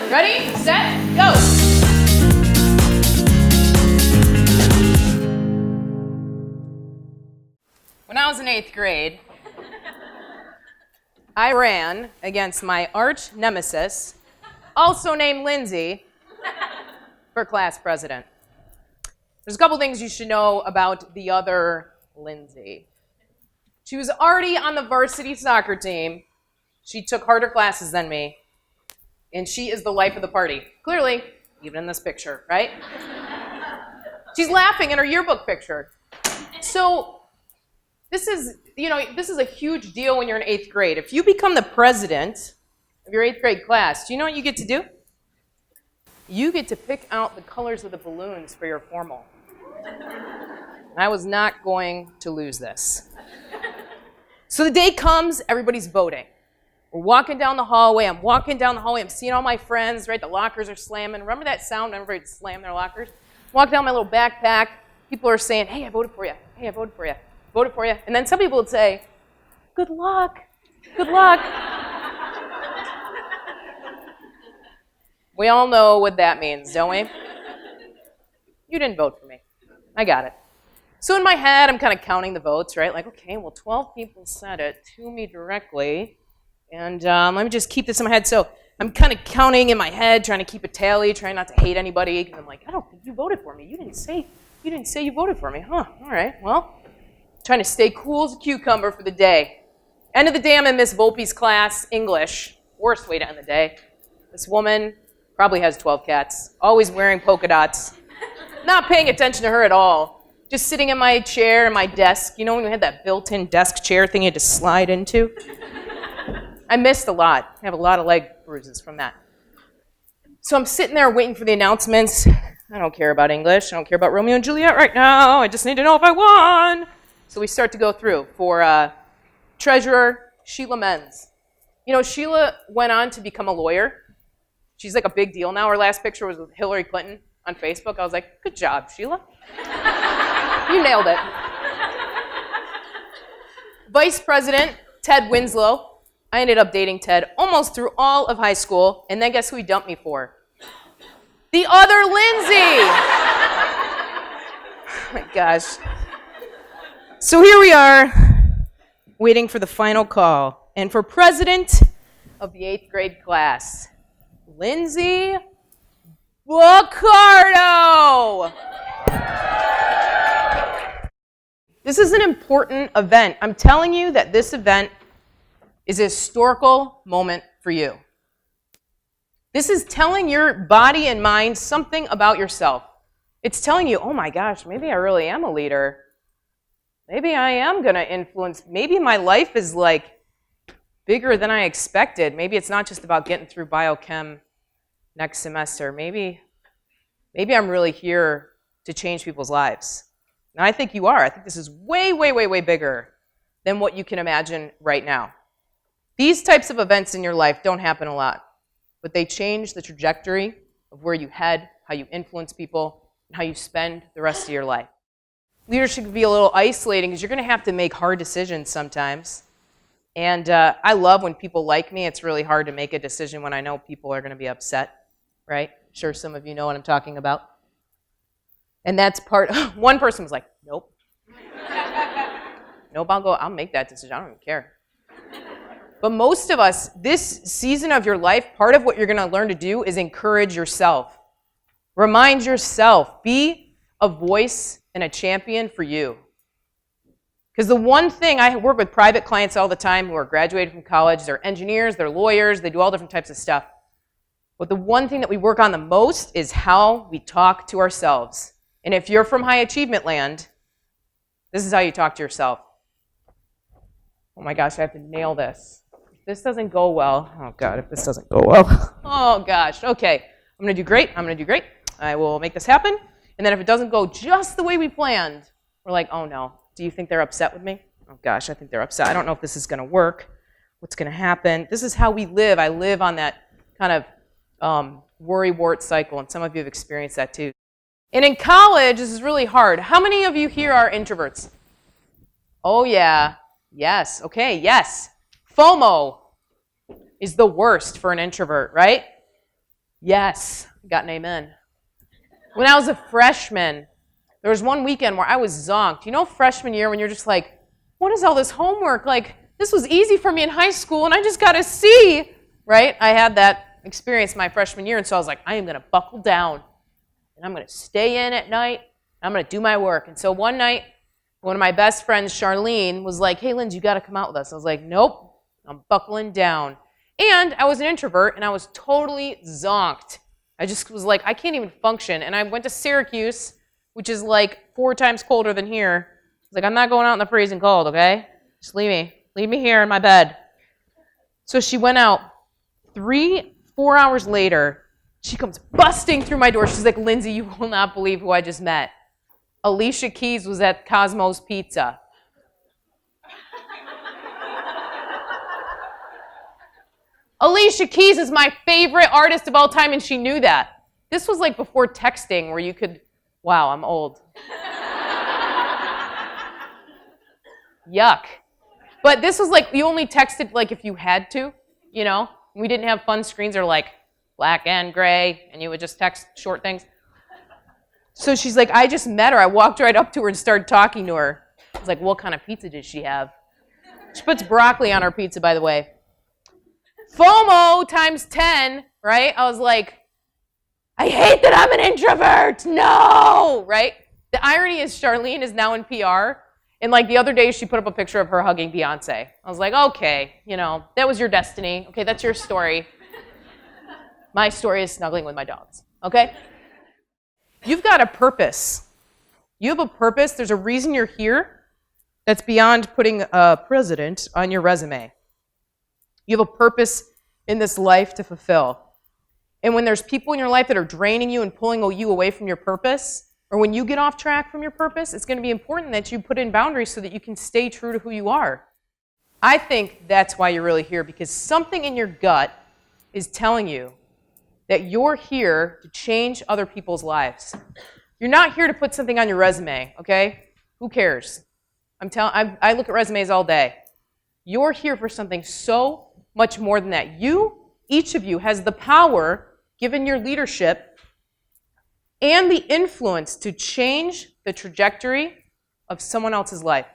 Ready, set, go. When I was in 8th grade, I ran against my arch nemesis, also named Lindsay, for class president. There's a couple things you should know about the other Lindsay. She was already on the varsity soccer team. She took harder classes than me, and she is the life of the party. Clearly, even in this picture, right? She's laughing in her yearbook picture. So this is a huge deal when you're in 8th grade. If you become the president of your 8th grade class, do you know what you get to do? You get to pick out the colors of the balloons for your formal. And I was not going to lose this. So the day comes, everybody's voting. We're walking down the hallway. I'm walking down the hallway. I'm seeing all my friends, right? The lockers are slamming. Remember that sound? Everybody slam their lockers? Walk down my little backpack. People are saying, hey, I voted for you. Hey, I voted for you. Voted for you. And then some people would say, good luck. Good luck. We all know what that means, don't we? You didn't vote for me. I got it. So in my head, I'm kind of counting the votes, right? Like, okay, well, 12 people said it to me directly. And let me just keep this in my head. So I'm kind of counting in my head, trying to keep a tally, trying not to hate anybody. Because I'm like, I don't think you voted for me. You didn't say you voted for me. Huh, all right, well. Trying to stay cool as a cucumber for the day. End of the day, I'm in Miss Volpe's class, English. Worst way to end the day. This woman probably has 12 cats, always wearing polka dots. Not paying attention to her at all. Just sitting in my chair, in my desk. You know when we had that built-in desk chair thing you had to slide into? I missed a lot. I have a lot of leg bruises from that. So I'm sitting there waiting for the announcements. I don't care about English. I don't care about Romeo and Juliet right now. I just need to know if I won. So we start to go through for treasurer Sheila Menz. You know, Sheila went on to become a lawyer. She's like a big deal now. Her last picture was with Hillary Clinton on Facebook. I was like, good job, Sheila. You nailed it. Vice President Ted Winslow. I ended up dating Ted almost through all of high school, and then guess who he dumped me for? The other Lindsay! Oh my gosh. So here we are, waiting for the final call. And for president of the 8th grade class, Lindsay Boccardo! This is an important event. I'm telling you that this event is a historical moment for you. This is telling your body and mind something about yourself. It's telling you, oh my gosh, maybe I really am a leader. Maybe I am going to influence. Maybe my life is like bigger than I expected. Maybe it's not just about getting through biochem next semester. Maybe I'm really here to change people's lives. And I think you are. I think this is way, way, way, way bigger than what you can imagine right now. These types of events in your life don't happen a lot, but they change the trajectory of where you head, how you influence people, and how you spend the rest of your life. Leadership can be a little isolating because you're going to have to make hard decisions sometimes. And I love when people like me. It's really hard to make a decision when I know people are going to be upset, right? I'm sure some of you know what I'm talking about. And that's one person was like, nope. Nope, I'll make that decision. I don't even care. But most of us, this season of your life, part of what you're going to learn to do is encourage yourself. Remind yourself. Be a voice and a champion for you. Because the one thing, I work with private clients all the time who are graduated from college. They're engineers, they're lawyers, they do all different types of stuff. But the one thing that we work on the most is how we talk to ourselves. And if you're from high achievement land, this is how you talk to yourself. Oh my gosh, I have to nail this. If this doesn't go well, oh God, if this doesn't go well. Oh gosh, okay. I'm going to do great, I'm going to do great. I will make this happen. And then if it doesn't go just the way we planned, we're like, oh no. Do you think they're upset with me? Oh gosh, I think they're upset. I don't know if this is going to work. What's going to happen? This is how we live. I live on that kind of worry-wart cycle, and some of you have experienced that too. And in college, this is really hard. How many of you here are introverts? Oh yeah, yes, okay, yes. FOMO is the worst for an introvert, right? Yes, got an amen. When I was a freshman, there was one weekend where I was zonked. You know, freshman year when you're just like, what is all this homework? Like, this was easy for me in high school and I just got a C, right? I had that experience my freshman year, and so I was like, I am going to buckle down and I'm going to stay in at night and I'm going to do my work. And so one night, one of my best friends, Charlene, was like, hey, Lindsay, you got to come out with us. I was like, nope, I'm buckling down. And I was an introvert and I was totally zonked. I just was like, I can't even function. And I went to Syracuse, which is like 4 times colder than here. I was like, I'm not going out in the freezing cold, okay? Just leave me. Leave me here in my bed. So she went out. 3-4 hours later, she comes busting through my door. She's like, Lindsay, you will not believe who I just met. Alicia Keys was at Cosmo's Pizza. Alicia Keys is my favorite artist of all time, and she knew that. This was like before texting where you could, wow, I'm old. Yuck. But this was like, you only texted like if you had to, you know? We didn't have fun screens or like black and gray, and you would just text short things. So she's like, I just met her. I walked right up to her and started talking to her. I was like, what kind of pizza did she have? She puts broccoli on her pizza, by the way. FOMO times 10, right? I was like, I hate that I'm an introvert. No, right? The irony is Charlene is now in PR. And like the other day, she put up a picture of her hugging Beyonce. I was like, okay, you know, that was your destiny. Okay, that's your story. My story is snuggling with my dogs, okay? You've got a purpose. You have a purpose. There's a reason you're here that's beyond putting a president on your resume. You have a purpose in this life to fulfill. And when there's people in your life that are draining you and pulling you away from your purpose, or when you get off track from your purpose, it's going to be important that you put in boundaries so that you can stay true to who you are. I think that's why you're really here, because something in your gut is telling you that you're here to change other people's lives. You're not here to put something on your resume, okay? Who cares? I look at resumes all day. You're here for something so much more than that. Each of you has the power, given your leadership, and the influence to change the trajectory of someone else's life.